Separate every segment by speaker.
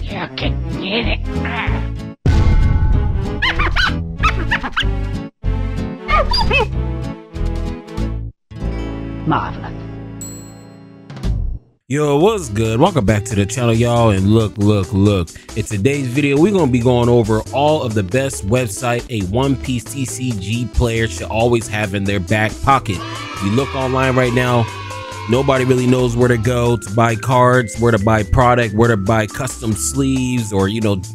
Speaker 1: You can get it. Marvelous.
Speaker 2: Yo, what's good? Welcome back to the channel, y'all. And look, in today's video we're gonna be going over all of the best website a One Piece TCG player should always have in their back pocket. If you look online right now, nobody really knows where to go to buy cards, where to buy product, where to buy custom sleeves, or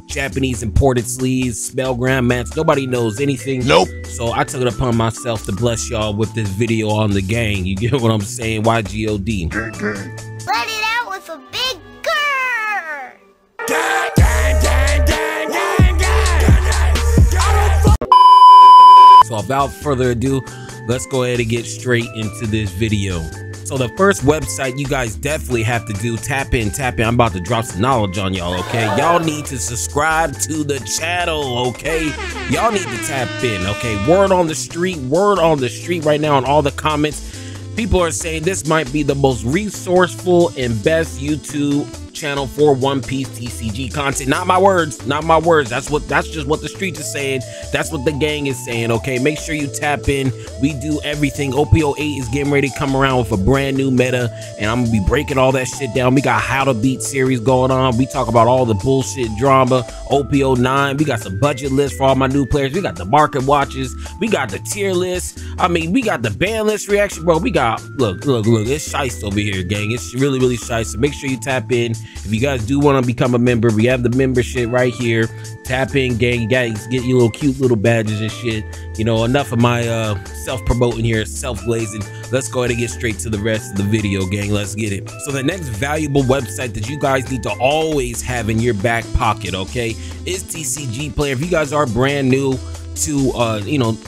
Speaker 2: Japanese imported sleeves, spellgram mats. Nobody knows anything.
Speaker 3: Nope.
Speaker 2: So I took it upon myself to bless y'all with this video on the gang. You get what I'm saying? YGOD.
Speaker 4: Let it out with a big grrr!
Speaker 2: So without further ado, let's go ahead and get straight into this video. So the first website you guys definitely have to do, tap in. I'm about to drop some knowledge on y'all, okay? Y'all need to subscribe to the channel, okay? Y'all need to tap in, okay? Word on the street right now in all the comments. People are saying this might be the most resourceful and best YouTube channel for One Piece TCG content. Not my words. That's just what the streets are saying. That's what the gang is saying, okay? Make sure you tap in. We do everything. OP08 is getting ready to come around with a brand new meta, and I'm gonna be breaking all that shit down. We got How to Beat series going on. We talk about all the bullshit drama. OP09. We got some budget lists for all my new players. We got the market watches. We got the tier list. I mean, we got the ban list reaction, bro. We got look. It's shice over here, gang. It's really shice. So make sure you tap in. If you guys do want to become a member, we have the membership right here. Tap in, gang. You guys get your little cute little badges and shit. Enough of my self-promoting here, self-glazing. Let's go ahead and get straight to the rest of the video, gang. Let's get it. So the next valuable website that you guys need to always have in your back pocket, okay, is TCG Player. If you guys are brand new to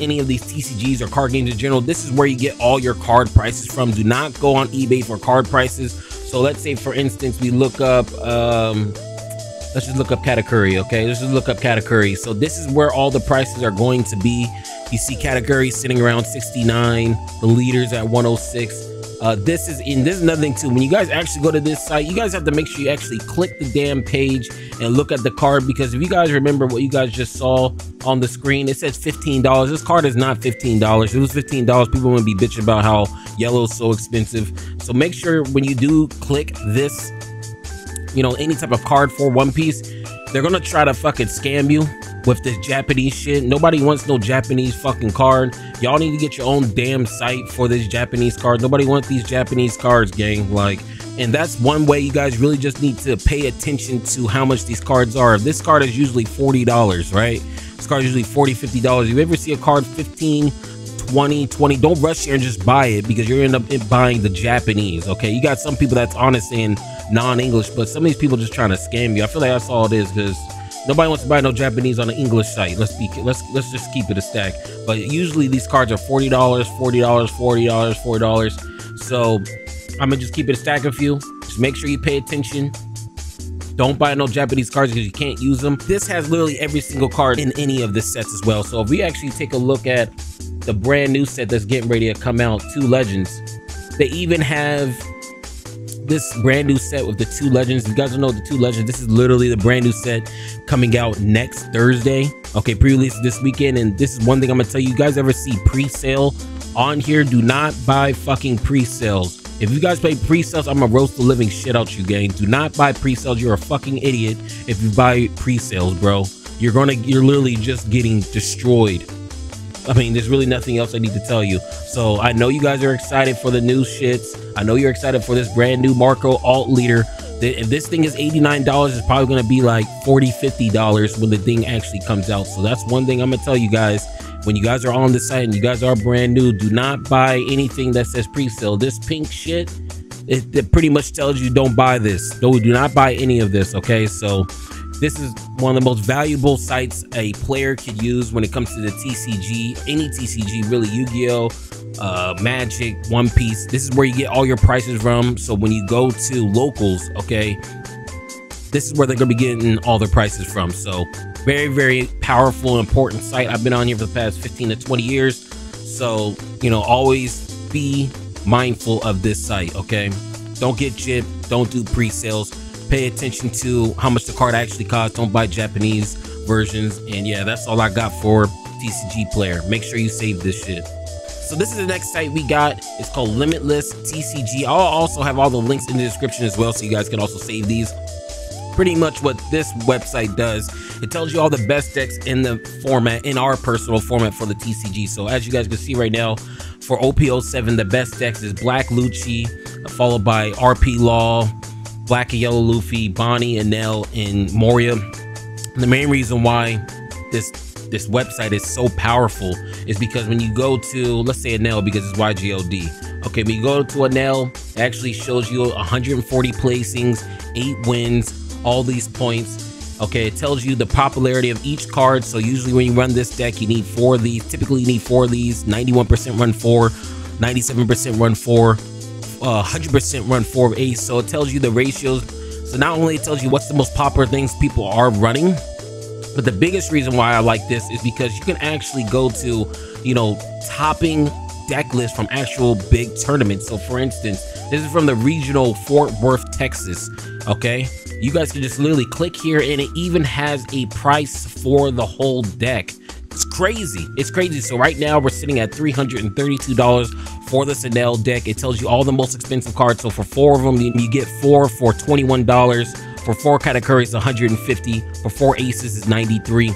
Speaker 2: any of these TCGs or card games in general, this is where you get all your card prices from. Do not go on eBay for card prices. So let's say, for instance, we look up let's just look up Katakuri, okay? Let's just look up Katakuri. So this is where all the prices are going to be. You see Katakuri sitting around 69, the leaders at 106. This is another thing too. When you guys actually go to this site, you guys have to make sure you actually click the damn page and look at the card, because if you guys remember what you guys just saw on the screen, it says $15. This card is not $15. If it was $15, people wouldn't be bitching about how yellow is so expensive. So make sure when you do click this, any type of card for One Piece, they're gonna try to fucking scam you with this Japanese shit. Nobody wants no Japanese fucking card. Y'all need to get your own damn site for this Japanese card. Nobody wants these Japanese cards, gang. And that's one way you guys really just need to pay attention to how much these cards are. This card is usually $40, right? This card is usually $40, $50. If you ever see a card 15, 20, don't rush here and just buy it, because you're end up buying the Japanese, okay? You got some people that's honest in non-English, but some of these people just trying to scam you. I feel like that's all it is, because nobody wants to buy no Japanese on an English site. Let's just keep it a stack. But usually these cards are $40, $40. So I'm gonna just keep it a stack of you. Just make sure you pay attention. Don't buy no Japanese cards because you can't use them. This has literally every single card in any of the sets as well. So if we actually take a look at the brand new set that's getting ready to come out, 2 Legends, they even have this brand new set with the 2 Legends. You guys don't know the 2 Legends. This is literally the brand new set coming out next Thursday. Okay, pre-release this weekend. And this is one thing I'm gonna tell you. You guys ever see pre-sale on here? Do not buy fucking pre-sales. If you guys play pre-sales, I'm gonna roast the living shit out you, gang. Do not buy pre-sales. You're a fucking idiot if you buy pre-sales, bro. You're literally just getting destroyed. I mean, there's really nothing else I need to tell you. So I know you guys are excited for the new shits. I know you're excited for this brand new Marco alt leader. If this thing is $89, it's probably going to be like $40, $50 when the thing actually comes out. So that's one thing I'm going to tell you guys. When you guys are on the site and you guys are brand new, do not buy anything that says pre-sale. This pink shit, it pretty much tells you don't buy this. No, do not buy any of this, okay? So this is one of the most valuable sites a player could use when it comes to the TCG, any TCG really, Yu-Gi-Oh, Magic, One Piece. This is where you get all your prices from. So when you go to locals, okay, this is where they're gonna be getting all their prices from. So very powerful, important site. I've been on here for the past 15 to 20 years. So, always be mindful of this site, okay? Don't get gypped, don't do pre-sales. Pay attention to how much the card actually costs. Don't buy Japanese versions. And yeah, that's all I got for TCG Player. Make sure you save this shit. So this is the next site we got. It's called Limitless TCG. I'll also have all the links in the description as well, so you guys can also save these. Pretty much what this website does, it tells you all the best decks in the format, in our personal format for the TCG. So as you guys can see right now, for OP07, the best decks is Black Lucci, followed by RP Law, Black and Yellow Luffy, Bonnie, Enel, and Moria. And the main reason why this website is so powerful is because when you go to, let's say Enel, because it's YGOD. Okay, when you go to Enel, it actually shows you 140 placings, 8 wins, all these points. Okay, it tells you the popularity of each card. So usually when you run this deck, you need 4 of these. Typically you need 4 of these. 91% run 4, 97% run 4, 100% run 4 of ace. So it tells you the ratios. So not only it tells you what's the most popular things people are running, but the biggest reason why I like this is because you can actually go to, you know, topping deck lists from actual big tournaments. So for instance, this is from the regional Fort Worth, Texas. Okay, you guys can just literally click here and it even has a price for the whole deck. It's crazy. It's crazy. So right now we're sitting at $332 for the Enel deck. It tells you all the most expensive cards. So for 4 of them, you get 4 for $21. For 4 categories, $150. For 4 aces is $93.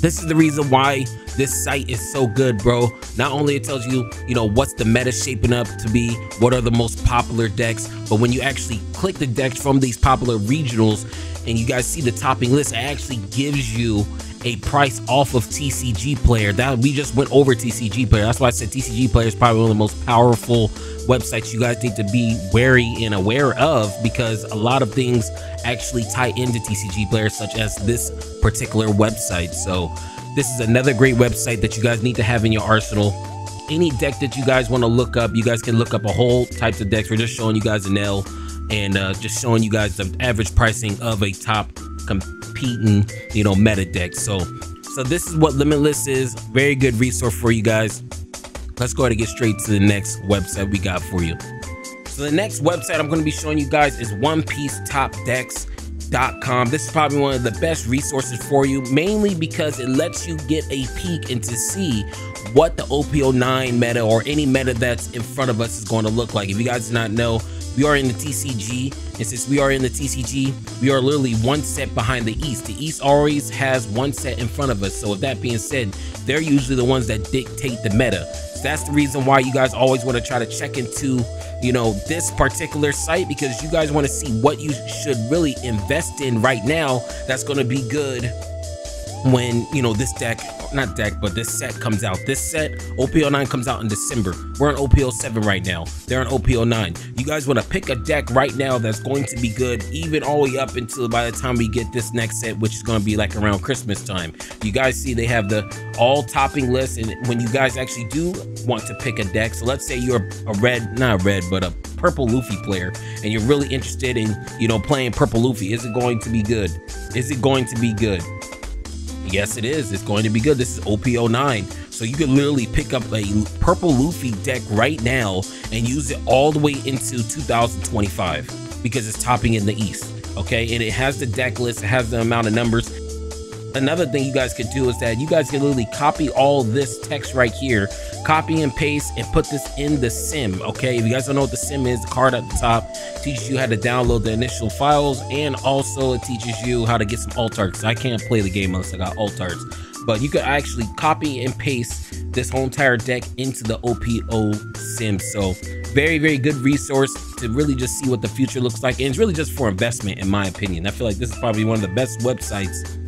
Speaker 2: This is the reason why this site is so good, bro. Not only it tells you, you know, what's the meta shaping up to be, what are the most popular decks, but when you actually click the decks from these popular regionals and you guys see the topping list, it actually gives you a price off of TCG Player. That we just went over TCG Player. That's why I said TCG Player is probably one of the most powerful websites you guys need to be wary and aware of, because a lot of things actually tie into TCG Player, such as this particular website. So this is another great website that you guys need to have in your arsenal. Any deck that you guys want to look up, you guys can look up a whole types of decks. We're just showing you guys Enel and just showing you guys the average pricing of a top competing, you know, meta deck. So this is what Limitless is. Very good resource for you guys. Let's go ahead and get straight to the next website we got for you. So the next website I'm going to be showing you guys is onepiecetopdecks.com. This is probably one of the best resources for you, mainly because it lets you get a peek and to see what the OP09 meta or any meta that's in front of us is going to look like. If you guys do not know, we are in the TCG, and since we are in the TCG, we are literally 1 set behind the East. The East always has 1 set in front of us. So with that being said, they're usually the ones that dictate the meta. So that's the reason why you guys always want to try to check into, you know, this particular site, because you guys want to see what you should really invest in right now that's going to be good when, you know, this deck, not deck, but this set comes out. This set, OP09, comes out in December. We're on OP07 right now. They're on OP09. You guys want to pick a deck right now that's going to be good, even all the way up until by the time we get this next set, which is going to be like around Christmas time. You guys see they have the all topping list, and when you guys actually do want to pick a deck, so let's say you're a red, not red, but a purple Luffy player, and you're really interested in, you know, playing purple Luffy. Is it going to be good? Is it going to be good? Yes, it is. It's going to be good. This is OP09. So you can literally pick up a purple Luffy deck right now and use it all the way into 2025 because it's topping in the East. Okay, and it has the deck list, it has the amount of numbers. Another thing you guys could do is that you guys can literally copy all this text right here, copy and paste, and put this in the sim. Okay, if you guys don't know what the sim is, the card at the top teaches you how to download the initial files, and also it teaches you how to get some alt arts. I can't play the game unless I got alt arts, but you could actually copy and paste this whole entire deck into the OP0 sim. So very, very good resource to really just see what the future looks like, and it's really just for investment, in my opinion. I feel like this is probably one of the best websites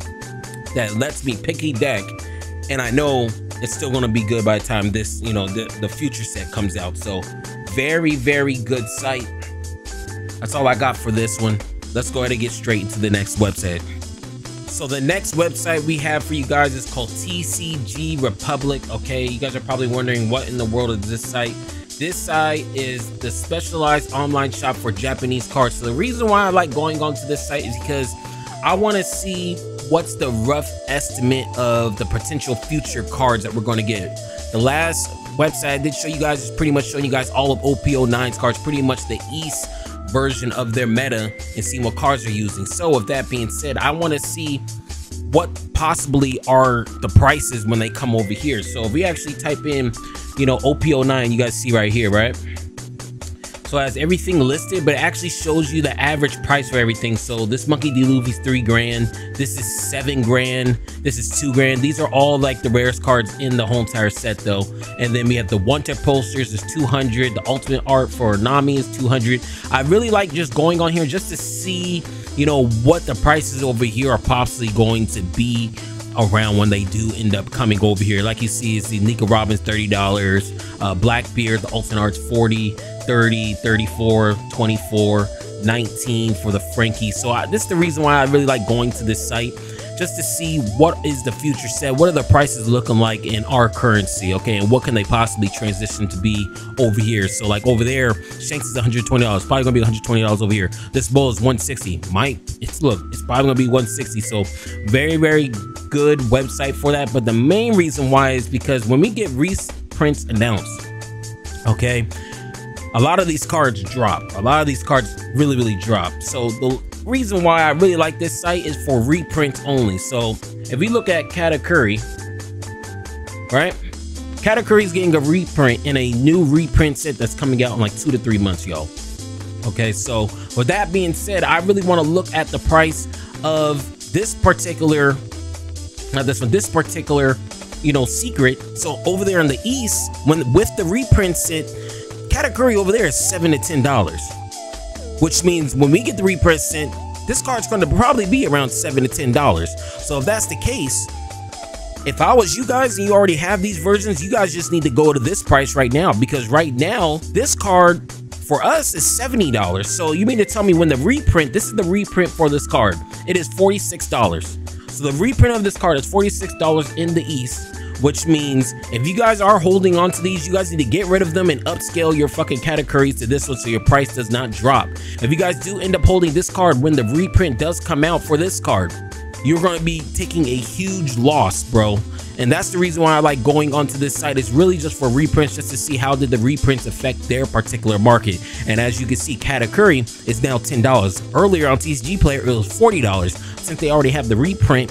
Speaker 2: that lets me pick a deck, and I know it's still going to be good by the time this, you know, the future set comes out. So very, very good site. That's all I got for this one. Let's go ahead and get straight into the next website. So the next website we have for you guys is called TCG Republic. Okay, you guys are probably wondering what in the world is this site. This site is the specialized online shop for Japanese cards. So the reason why I like going onto this site is because I want to see what's the rough estimate of the potential future cards that we're going to get. The last website I did show you guys is pretty much showing you guys all of OP09's cards, pretty much the East version of their meta and see what cards they're using. So with that being said, I want to see what possibly are the prices when they come over here. So if we actually type in, you know, OP09, you guys see right here, right? So it has everything listed, but it actually shows you the average price for everything. So this Monkey D. Luffy's 3 grand. This is 7 grand. This is 2 grand. These are all like the rarest cards in the whole entire set though. And then we have the one-tip posters is 200. The ultimate art for Nami is 200. I really like just going on here just to see, you know, what the prices over here are possibly going to be around when they do end up coming over here. Like you see, it's the Nika Robbins $30, Blackbeard, the ultimate art's 40, 30, 34, 24, 19 for the Frankie. So this is the reason why I really like going to this site, just to see what is the future set, what are the prices looking like in our currency, okay, and what can they possibly transition to be over here. So like over there, Shanks is $120, probably gonna be $120 over here. This bowl is $160. It's probably gonna be $160. So very, very good website for that. But the main reason why is because when we get reprints announced, okay, a lot of these cards drop. A lot of these cards really drop. So the reason why I really like this site is for reprints only. So if we look at Katakuri, right? Katakuri's getting a reprint in a new reprint set that's coming out in like 2 to 3 months, y'all. Okay, so with that being said, I really want to look at the price of this particular, this particular, you know, secret. So over there in the East, with the reprint set, Katakuri over there is $7 to $10, which means when we get the reprint set, this card's going to probably be around $7 to $10. So if that's the case, if I was you guys and you already have these versions, you guys just need to go to this price right now, because right now this card for us is $70. So you mean to tell me when the reprint, this is the reprint for this card, it is $46. So the reprint of this card is $46 in the East, which means if you guys are holding on to these, you guys need to get rid of them and upscale your fucking Katakuris to this one so your price does not drop. If you guys do end up holding this card when the reprint does come out for this card, you're going to be taking a huge loss, bro. And that's the reason why I like going onto this site. It's really just for reprints, just to see how did the reprints affect their particular market. And as you can see, Katakuri is now $10. Earlier on TCG Player, it was $40. Since they already have the reprint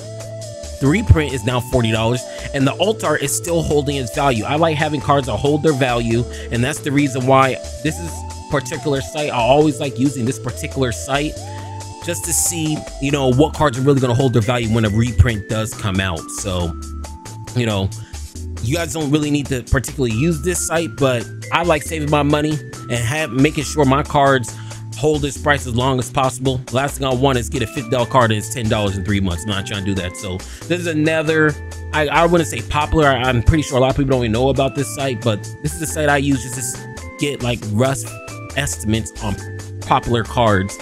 Speaker 2: is now $40, and the alt art is still holding its value. I like having cards that hold their value, and that's the reason why this is particular site. I always like using this particular site just to see, you know, what cards are really going to hold their value when a reprint does come out. So, you know, you guys don't really need to particularly use this site, but I like saving my money and making sure my cards hold this price as long as possible. Last thing I want is get a $50 card and it's $10 in 3 months. I'm not trying to do that. So this is another, I wouldn't say popular. I'm pretty sure a lot of people don't even know about this site, but this is the site I use just to get like rough estimates on popular cards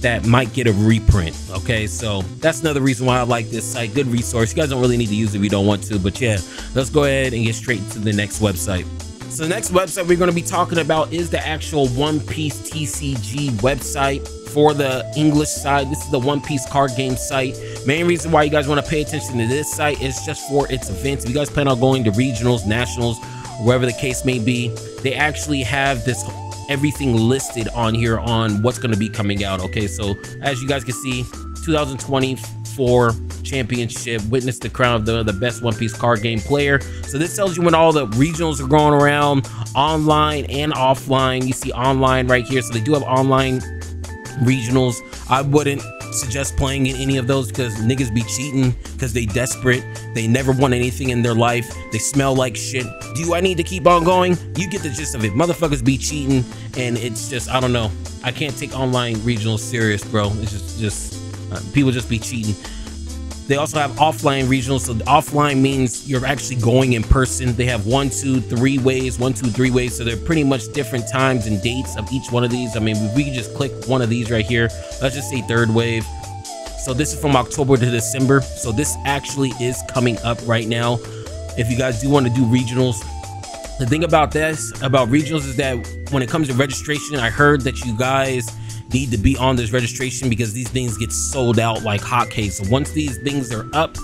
Speaker 2: that might get a reprint. Okay, so that's another reason why I like this site. Good resource. You guys don't really need to use it if you don't want to, but yeah, let's go ahead and get straight to the next website. So the next website we're going to be talking about is the actual One Piece TCG website for the English side. This is the One Piece card game site. Main reason why you guys want to pay attention to this site is just for its events. If you guys plan on going to regionals, nationals, wherever the case may be, they actually have this everything listed on here on what's going to be coming out. Okay, so as you guys can see, 2024 championship, witness the crown of the best One Piece card game player. So this tells you when all the regionals are going around, online and offline. You see online right here. So they do have online regionals. I wouldn't suggest playing in any of those because niggas be cheating because they desperate. They never won anything in their life. They smell like shit. Do I need to keep on going? You get the gist of it. Motherfuckers be cheating, and it's just, I don't know. I can't take online regionals serious, bro. It's just people just be cheating. They also have offline regionals. So offline means you're actually going in person. They have 1, 2, 3 ways, 1, 2, 3 ways. So they're pretty much different times and dates of each one of these. I mean, if we can just click one of these right here, let's just say third wave. So this is from October to December. So this actually is coming up right now. If you guys do want to do regionals, the thing about this, about regionals, is that when it comes to registration, I heard that you guys need to be on this registration because these things get sold out like hotcakes. So once these things are up,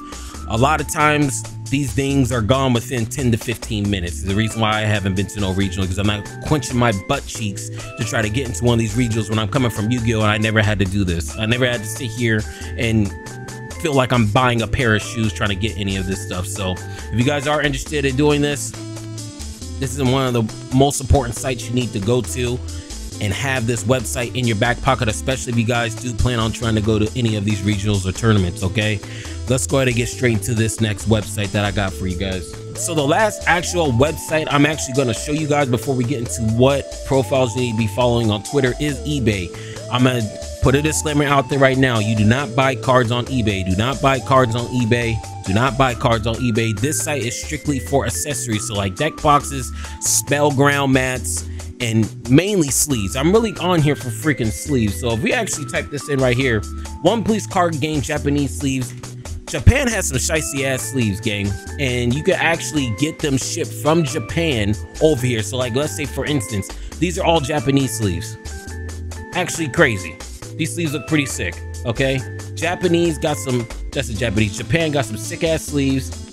Speaker 2: a lot of times these things are gone within 10 to 15 minutes. The reason why I haven't been to no regional, because I'm not quenching my butt cheeks to try to get into one of these regionals when I'm coming from Yu-Gi-Oh! And I never had to do this. I never had to sit here and feel like I'm buying a pair of shoes trying to get any of this stuff. So if you guys are interested in doing this, this is one of the most important sites you need to go to and have this website in your back pocket, especially if you guys do plan on trying to go to any of these regionals or tournaments. Okay, let's go ahead and get straight into this next website that I got for you guys. So the last actual website I'm actually going to show you guys before we get into what profiles you need to be following on Twitter is eBay. I'm going to put a disclaimer out there right now. You do not buy cards on eBay. Do not buy cards on eBay. Do not buy cards on eBay. This site is strictly for accessories, so like deck boxes, spellground mats, and mainly sleeves. I'm really on here for freaking sleeves. So if we actually type this in right here, One Piece card game Japanese sleeves. Japan has some shicey ass sleeves, gang, and you can actually get them shipped from Japan over here. So like, let's say for instance, these are all Japanese sleeves. Actually crazy. These sleeves look pretty sick. Okay, Japanese got some, that's a Japanese. Japan got some sick ass sleeves,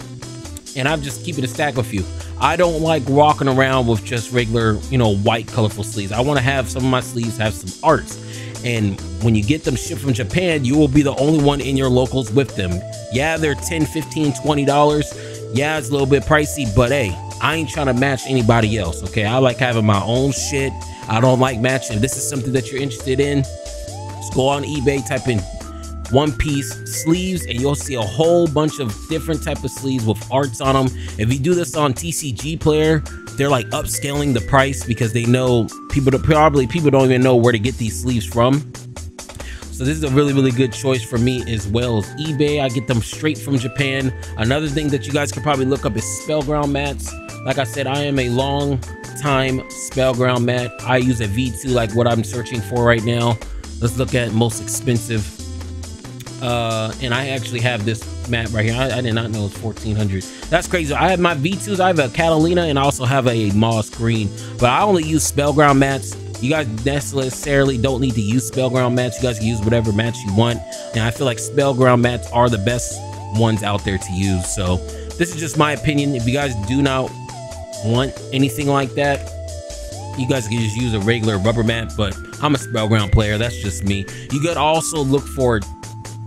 Speaker 2: and I'm just keeping a stack with you. I don't like walking around with just regular, you know, white colorful sleeves. I want to have some of my sleeves have some arts, and when you get them shipped from Japan, you will be the only one in your locals with them. Yeah, they're $10, $15, $20. Yeah, it's a little bit pricey, but hey, I ain't trying to match anybody else. Okay, I like having my own shit. I don't like matching. If this is something that you're interested in, just go on eBay, type in One Piece sleeves, and you'll see a whole bunch of different type of sleeves with arts on them. If you do this on TCG Player, they're like upscaling the price because they know people don't even know where to get these sleeves from. So this is a really good choice for me, as well as eBay. I get them straight from Japan. Another thing that you guys could probably look up is spellground mats. Like I said, I am a long time spellground mat. I use a V2 like what I'm searching for right now. Let's look at most expensive. And I actually have this mat right here. I did not know it's 1400. That's crazy. I have my V2s. I have a Catalina, and I also have a Moss Green, but I only use spellground mats. You guys necessarily don't need to use spellground mats. You guys can use whatever mats you want, and I feel like spellground mats are the best ones out there to use. So this is just my opinion. If you guys do not want anything like that, you guys can just use a regular rubber mat, but I'm a spellground player. That's just me. You could also look for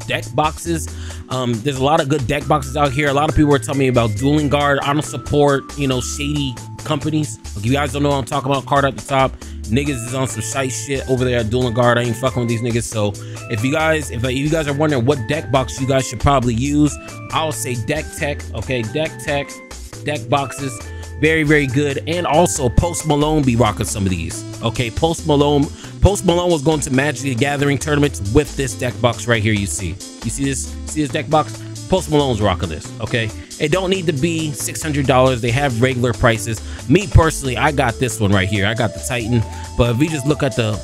Speaker 2: deck boxes. There's a lot of good deck boxes out here. A lot of people are telling me about Dueling Guard. I don't support, you know, shady companies. If you guys don't know what I'm talking about, card at the top, niggas is on some shite shit over there at Dueling Guard. I ain't fucking with these niggas. So if you guys are wondering what deck box you guys should probably use, I'll say Deck Tech. Okay, Deck Tech deck boxes, very good. And also Post Malone be rocking some of these. Okay, Post Malone was going to Magic the Gathering tournaments with this deck box right here. You see this deck box? Post Malone's rocking this. Okay, it don't need to be $600. They have regular prices. Me personally, I got this one right here. I got the Titan. But if we just look at the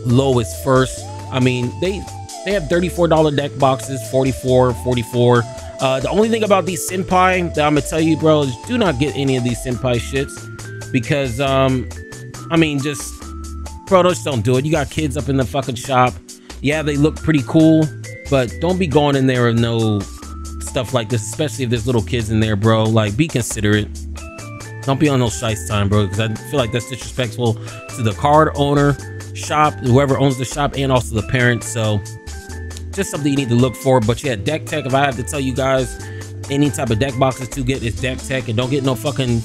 Speaker 2: lowest first, I mean, they have $34 deck boxes, 44. The only thing about these senpai that I'm gonna tell you, bro, is do not get any of these senpai shits, because I mean, just bro, just don't do it. You got kids up in the fucking shop. Yeah, they look pretty cool, but don't be going in there with no stuff like this, especially if there's little kids in there, bro. Like, be considerate. Don't be on no shice time, bro, because I feel like that's disrespectful to the card owner, shop, whoever owns the shop, and also the parents. So just something you need to look for. But yeah, Deck Tech, if I have to tell you guys any type of deck boxes to get, is Deck Tech. And don't get no fucking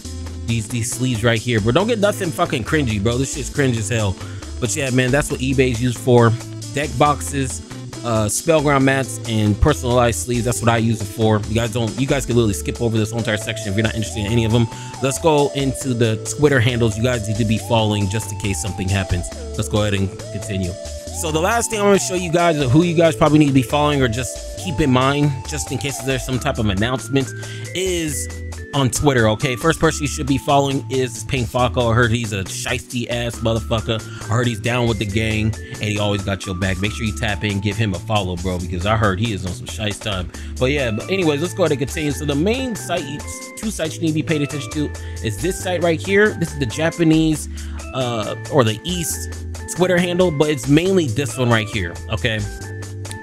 Speaker 2: these sleeves right here, but don't get nothing fucking cringy, bro. This shit's cringe as hell. But yeah, man, that's what eBay's used for. Deck boxes, spellground mats, and personalized sleeves. That's what I use it for. You guys can literally skip over this whole entire section if you're not interested in any of them. Let's go into the Twitter handles you guys need to be following just in case something happens. Let's go ahead and continue. So the last thing I'm going to show you guys of who you guys probably need to be following, or just keep in mind just in case there's some type of announcement, is on Twitter. Okay, first person you should be following is Pink Falco. I heard he's a shiesty ass motherfucker. I heard he's down with the gang and he always got your back. Make sure you tap in, give him a follow, bro, because I heard he is on some shice time. But yeah, but anyways, let's go ahead and continue. So the main site, two sites you need to be paid attention to, is this site right here. This is the Japanese or the East Twitter handle, but it's mainly this one right here. Okay,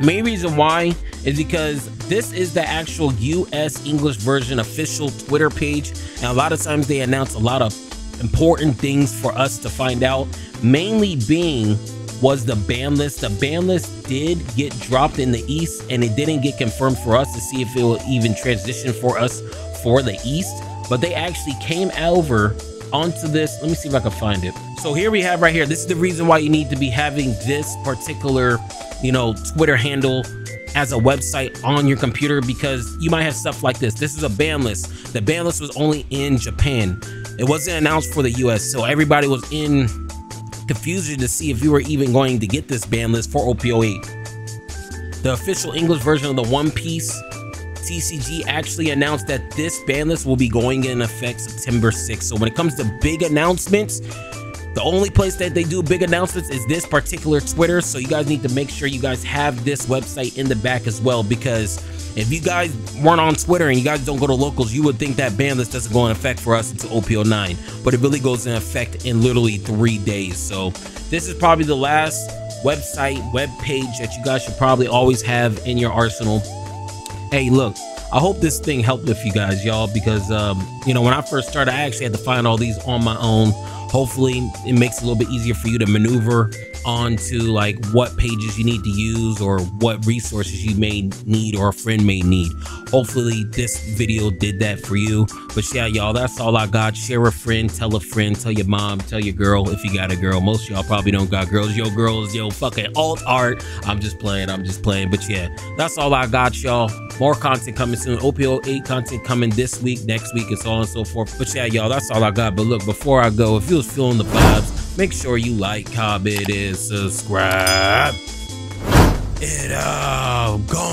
Speaker 2: Main reason why is because this is the actual US English version official Twitter page, and a lot of times they announce a lot of important things for us to find out. Mainly being was the ban list. The ban list did get dropped in the East, and it didn't get confirmed for us to see if it will even transition for us for the East, but they actually came over onto this. Let me see if I can find it. So here we have right here, this is the reason why you need to be having this particular, you know, Twitter handle as a website on your computer, because you might have stuff like this. This is a ban list. The ban list was only in Japan. It wasn't announced for the US, so everybody was in confusion to see if you were even going to get this ban list for OP08. The official English version of the One Piece TCG actually announced that this ban list will be going in effect September 6th. So when it comes to big announcements, the only place that they do big announcements is this particular Twitter. So you guys need to make sure you guys have this website in the back as well, because if you guys weren't on Twitter and you guys don't go to locals, you would think that ban list doesn't go in effect for us until OP09, but it really goes in effect in literally 3 days. So this is probably the last web page that you guys should probably always have in your arsenal. Hey, look, I hope this thing helped with you guys, y'all, because you know, when I first started, I actually had to find all these on my own. Hopefully it makes it a little bit easier for you to maneuver onto like what pages you need to use or what resources you may need or a friend may need. Hopefully this video did that for you. But yeah, y'all, that's all I got. Share a friend, tell your mom, tell your girl if you got a girl. Most of y'all probably don't got girls. Yo, girls, yo, fucking alt art. I'm just playing. But yeah, that's all I got, y'all. More content coming soon. OP08 content coming this week, next week, and so on and so forth. But yeah, y'all, that's all I got. But look, before I go, if you was feeling the vibes, make sure you like, comment, and subscribe. It go.